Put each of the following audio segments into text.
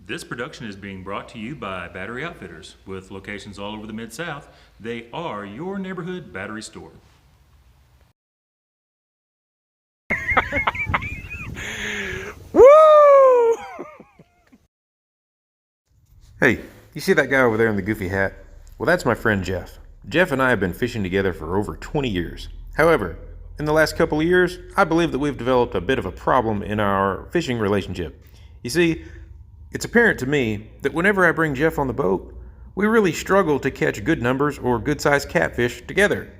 This production is being brought to you by Battery Outfitters. With locations all over the Mid-South, they are your neighborhood battery store. Woo! Hey, you see that guy over there in the goofy hat? Well, that's my friend Jeff. Jeff and I have been fishing together for over 20 years. However, in the last couple of years, I believe that we've developed a bit of a problem in our fishing relationship. You see, it's apparent to me that whenever I bring Jeff on the boat, we really struggle to catch good numbers or good-sized catfish together.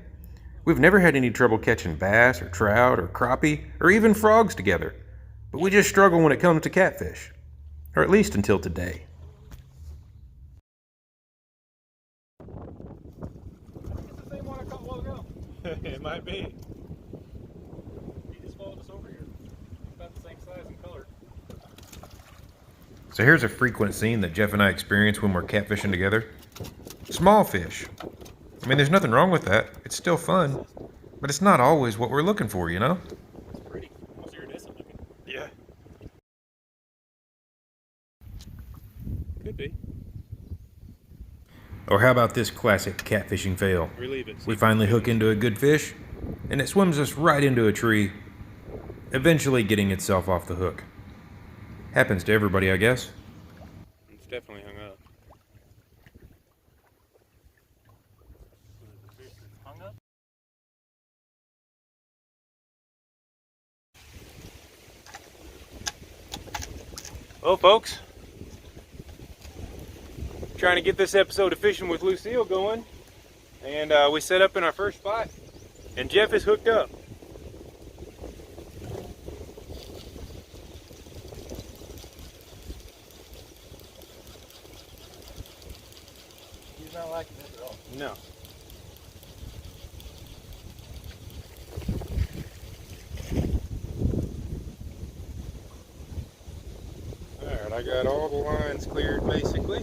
We've never had any trouble catching bass or trout or crappie or even frogs together, but we just struggle when it comes to catfish, or at least until today. It's the same one I caught a while ago. It might be. He just followed us over here. About the same size and color. So here's a frequent scene that Jeff and I experience when we're catfishing together. Small fish. I mean, there's nothing wrong with that. It's still fun. But it's not always what we're looking for, you know? It's pretty. Almost iridescent looking. Yeah. Could be. Or how about this classic catfishing fail? Relieve it. We finally hook into a good fish, and it swims us right into a tree, eventually getting itself off the hook. Happens to everybody, I guess. It's definitely hung up. Hung up? Well, folks, trying to get this episode of Fishing with Lucille going, and we set up in our first spot, and Jeff is hooked up. He's not liking this at all. No. Alright, I got all the lines cleared basically.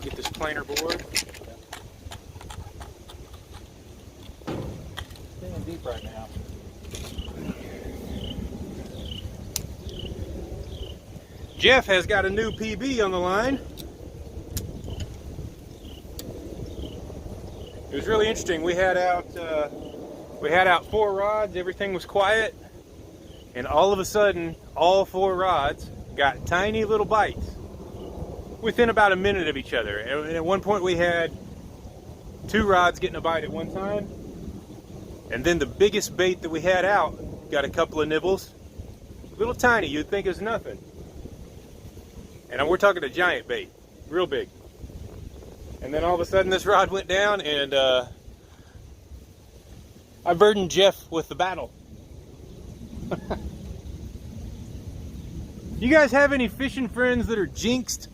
Get this planer board. Staying deep right now. Jeff has got a new PB on the line. It was really interesting. We had out 4 rods. Everything was quiet, and all of a sudden, all 4 rods got tiny little bites within about a minute of each other. And at one point, we had 2 rods getting a bite at one time, and then the biggest bait that we had out got a couple of nibbles. Little tiny. You'd think it's nothing. And we're talking a giant bait, real big. And then all of a sudden this rod went down, and I burdened Jeff with the battle. You guys have any fishing friends that are jinxed,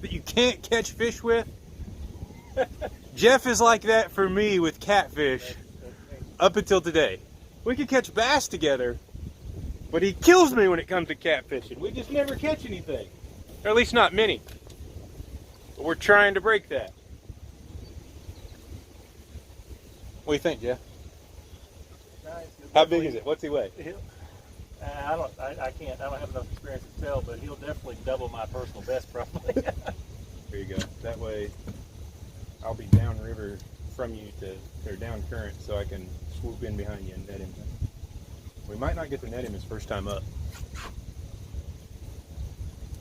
that you can't catch fish with? Jeff is like that for me with catfish up until today. We could catch bass together, but he kills me when it comes to catfishing. We just never catch anything. Or at least not many. But we're trying to break that. What do you think, Jeff? Nice. How big is it? What's he weigh? I can't. I don't have enough experience to tell, but he'll definitely double my personal best probably. There you go. That way I'll be downriver from you or down current, so I can swoop in behind you and net him. We might not get to net him his first time up.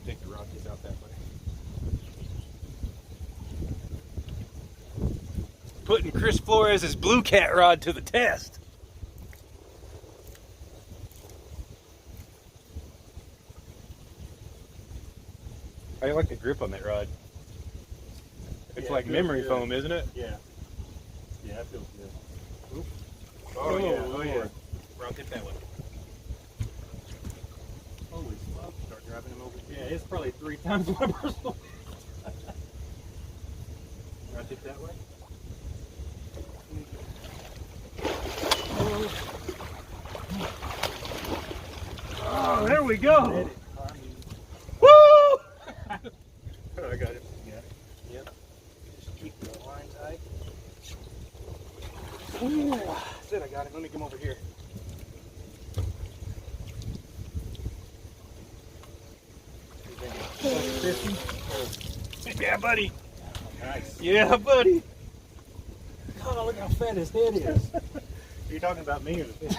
Take the rod just out that way. Putting Chris Flores' blue cat rod to the test. How do you like the grip on that rod? It's Yeah, like it feels memory good. foam, isn't it? Yeah. Yeah, that feels good. Oop. Oh, yeah. Oh yeah. Round it that way. Holy smoke. Start driving him over. Yeah, it's probably 3 times my personal. Round it that way. Oh, there we go. Woo! I got it. Yeah. Yep. Just keep the line tight. Ooh. Oh, said I got it. Let me come over here. Yeah, buddy. Nice. Yeah, buddy. Oh, look how fat his head is. Are you talking about me or the fish?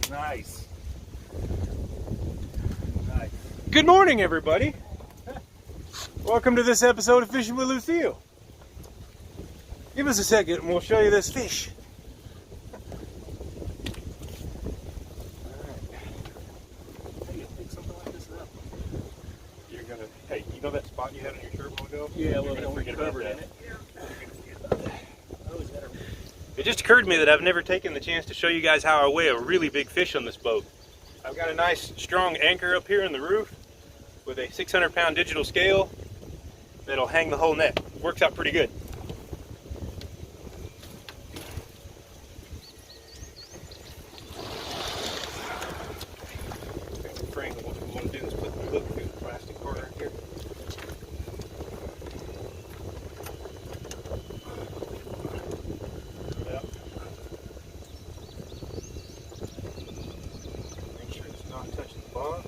Nice. Nice. Good morning, everybody. Welcome to this episode of Fishing with Lucille. Give us a second and we'll show you this fish. Hey, you know that spot you had on your shirt a while ago? Yeah, well, You're gonna forget about covered that. in it. It just occurred to me that I've never taken the chance to show you guys how I weigh a really big fish on this boat. I've got a nice strong anchor up here in the roof with a 600-pound digital scale that'll hang the whole net. Works out pretty good. Frank, what we want to do is put the hook through the plastic part right here. Make sure it's not touching the box.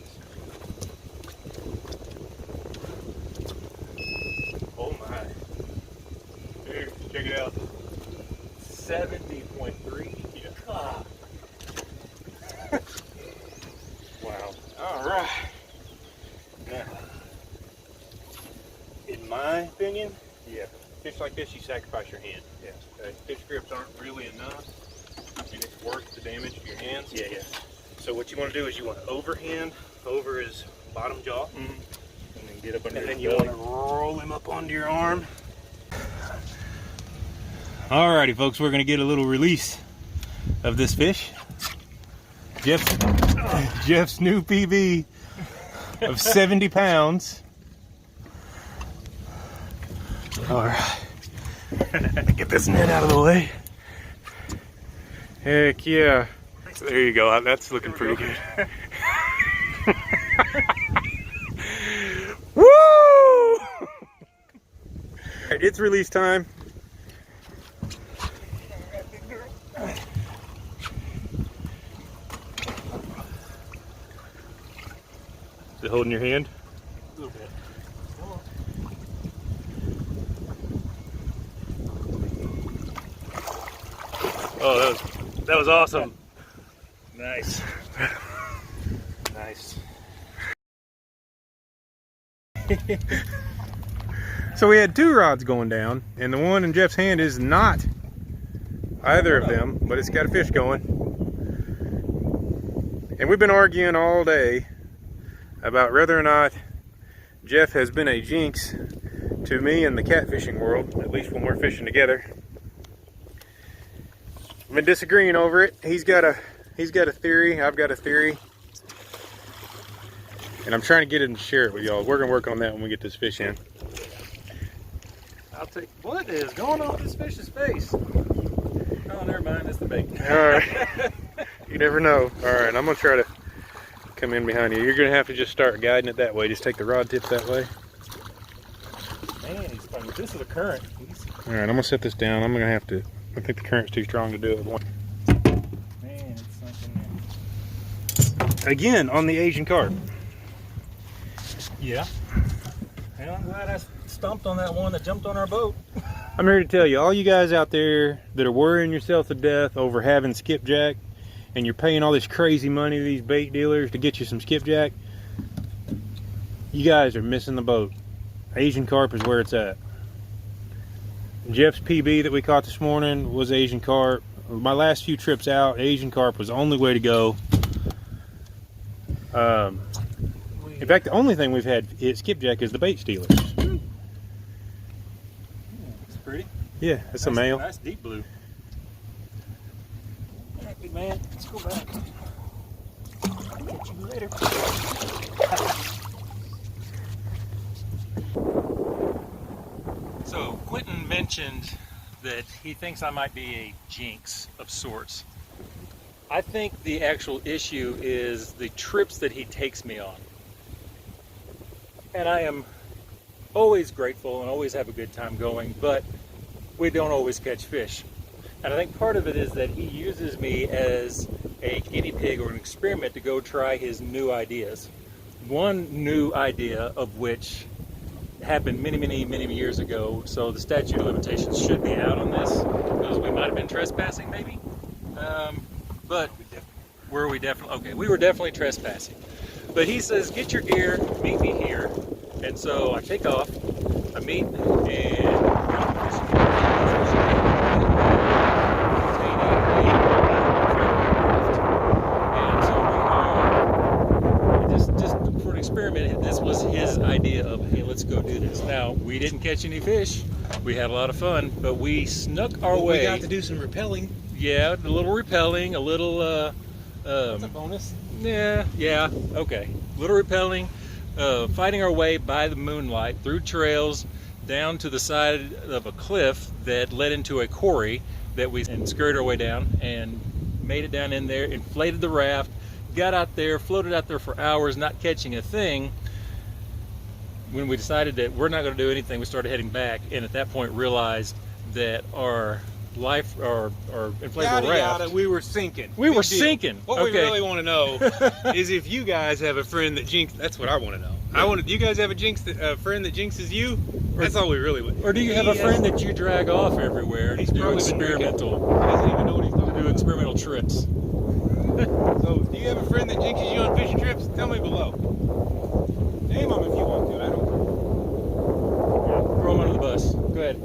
Oh my. Here, check it out. 70.3. Yeah. Ah. Wow. All right. Now, in my opinion, yeah, fish like this, you sacrifice your hand. Yeah. Okay. Fish grips aren't really enough, and it's worth the damage to your hands. Yeah, yeah. So what you want to do is you want to overhand over his bottom jaw, and then get up under. And then you want to roll him up onto your arm. Alrighty, folks, we're gonna get a little release of this fish. Jeff's new PB of 70 pounds. All right, get this net out of the way. Heck yeah. There you go, that's looking pretty good. Woo! All right, it's release time. Is it holding your hand? A little bit. Oh, that was awesome. Nice. Nice. So we had 2 rods going down, and the one in Jeff's hand is not either of them, but it's got a fish going. And we've been arguing all day about whether or not Jeff has been a jinx to me in the catfishing world, at least when we're fishing together. We've been disagreeing over it. He's got a theory, I've got a theory. And I'm trying to get him to share it with y'all. We're gonna work on that when we get this fish in. I'll take. What is going on with this fish's face? Oh, never mind. It's the bait. All right. You never know. All right, I'm gonna try to come in behind you. You're gonna have to just start guiding it that way. Just take the rod tip that way. Man, he's funny. This is a current. All right, I'm gonna set this down. I'm gonna have to. I think the current's too strong to do it. Man, it's something. Again on the Asian carp. Yeah. And I'm glad I stomped on that one that jumped on our boat. I'm here to tell you, all you guys out there that are worrying yourself to death over having skipjack, and you're paying all this crazy money to these bait dealers to get you some skipjack, you guys are missing the boat. Asian carp is where it's at. Jeff's PB that we caught this morning was Asian carp. My last few trips out, Asian carp was the only way to go. In fact, the only thing we've had hit skipjack is the bait stealers. It's pretty. Yeah, it's Nice, a male. Nice deep blue. All right, big man. Let's go back. I'll catch you later. So Quentin mentioned that he thinks I might be a jinx of sorts. I think the actual issue is the trips that he takes me on. And I am always grateful and always have a good time going, but we don't always catch fish. And I think part of it is that he uses me as a guinea pig or an experiment to go try his new ideas. One new idea of which happened many years ago, so the statute of limitations should be out on this, because we might have been trespassing maybe. But were we definitely? Okay, we were definitely trespassing. But he says, get your gear, meet me here. And so I take off, I meet, experiment. This was his idea of, hey, let's go do this. Now, we didn't catch any fish. We had a lot of fun, but we snuck our way. We got to do some rappelling. Yeah, a little rappelling, a little that's a bonus. Yeah, okay. A little rappelling, fighting our way by the moonlight through trails down to the side of a cliff that led into a quarry that we scurried our way down and made it down in there, inflated the raft, got out there, floated out there for hours, not catching a thing. When we decided that we're not going to do anything, we started heading back, and at that point realized that our inflatable raft, we were sinking. We were sinking. What we really want to know is if you guys have a friend that jinxes. That's what I want to know. Do you guys have a friend that jinxes you? That's all we really want. Or do you have a friend that you drag off everywhere to do experimental? He doesn't even know what he's talking about. Do experimental trips. So, do you have a friend that jinxes you on fishing trips? Tell me below. Name them if you want to. I don't care. Yeah, throw them under the bus. Go ahead.